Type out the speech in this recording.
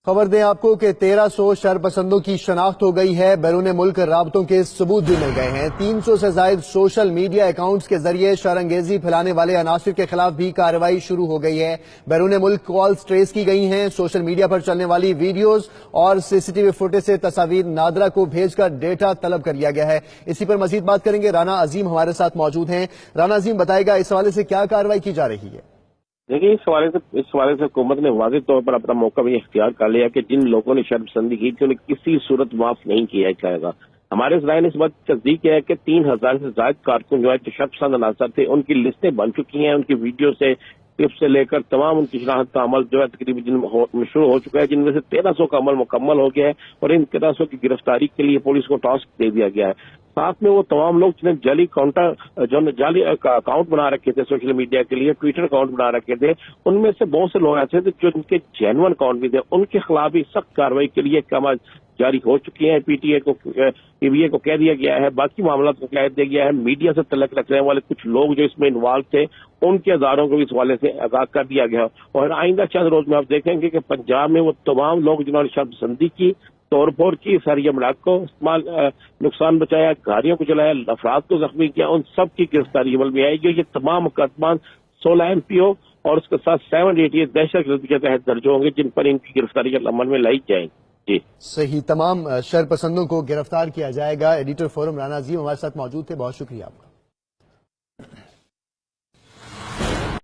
خبر دیں آپ کو کہ 1300 شرپسندوں کی شناخت ہو گئی ہے۔ بیرون ملک رابطوں کے ثبوت بھی مل گئے ہیں۔ 300 سے زائد سوشل میڈیا اکاؤنٹس کے ذریعے شرانگیزی پھیلانے والے عناصر کے خلاف بھی کارروائی شروع ہو گئی ہے۔ بیرون ملک کالز ٹریس کی گئی ہیں۔ سوشل میڈیا پر چلنے والی ویڈیوز اور سی سی ٹی وی فوٹیج سے تصاویر نادرا کو بھیج کر ڈیٹا طلب کر لیا گیا ہے۔ اسی پر مزید بات کریں گے، رانا عظیم ہمارے ساتھ موجود ہیں۔ رانا عظیم، بتائے گا اس حوالے سے کیا کارروائی کی جا رہی ہے؟ دیکھیے، اس حوالے سے حکومت نے واضح طور پر اپنا موقع بھی اختیار کر لیا کہ جن لوگوں نے شرط پسندی کی تھی انہیں کسی صورت معاف نہیں کیا جائے گا۔ ہمارے ذرائع نے اس بات کی تصدیق ہے کہ 3000 سے زائد کارکن جو ہے شرط پسند عناصر تھے، ان کی لسٹیں بن چکی ہیں۔ ان کی ویڈیو سے ٹپ سے لے کر تمام ان کی شناخت کا عمل جو ہے تقریباً شروع ہو چکا ہے، جن میں سے 1300 کا عمل مکمل ہو گیا ہے اور ان 1300 کی گرفتاری کے لیے پولیس کو ٹاسک دے دیا گیا ہے۔ ساتھ میں وہ تمام لوگ جنہیں جعلی اکاؤنٹ بنا رکھے تھے سوشل میڈیا کے لیے، ٹویٹر اکاؤنٹ بنا رکھے تھے، ان میں سے بہت سے لوگ ایسے تھے جو ان کے جینون اکاؤنٹ بھی تھے، ان کے خلاف بھی سخت کارروائی کے لیے احکامات جاری ہو چکی ہیں۔ پی ٹی اے کو کہہ دیا گیا ہے، باقی معاملات کو کہہ دیا گیا ہے۔ میڈیا سے تعلق رکھنے والے کچھ لوگ جو اس میں انوالو تھے، ان کے اداروں کو بھی اس حوالے سے آگاہ کر دیا گیا، اور آئندہ چند روز میں آپ دیکھیں گے کہ پنجاب میں وہ تمام لوگ جنہوں نے شرط پسندی کی، توڑ پھوڑ کی، ساری املاک کو نقصان بچایا، گاڑیوں کو چلایا، افراد کو زخمی کیا، ان سب کی گرفتاری عمل میں آئے گی۔ یہ تمام مقدمات 16 MPO اور اس کے ساتھ 788 دہشت گردی کے تحت درج ہوں گے، جن پر ان کی گرفتاری عمل میں لائی جائیں گی۔ جی صحیح، تمام شرپسندوں کو گرفتار کیا جائے گا۔ ایڈیٹر فورم رانا عظیم ہمارے ساتھ موجود تھے، بہت شکریہ آپ کا۔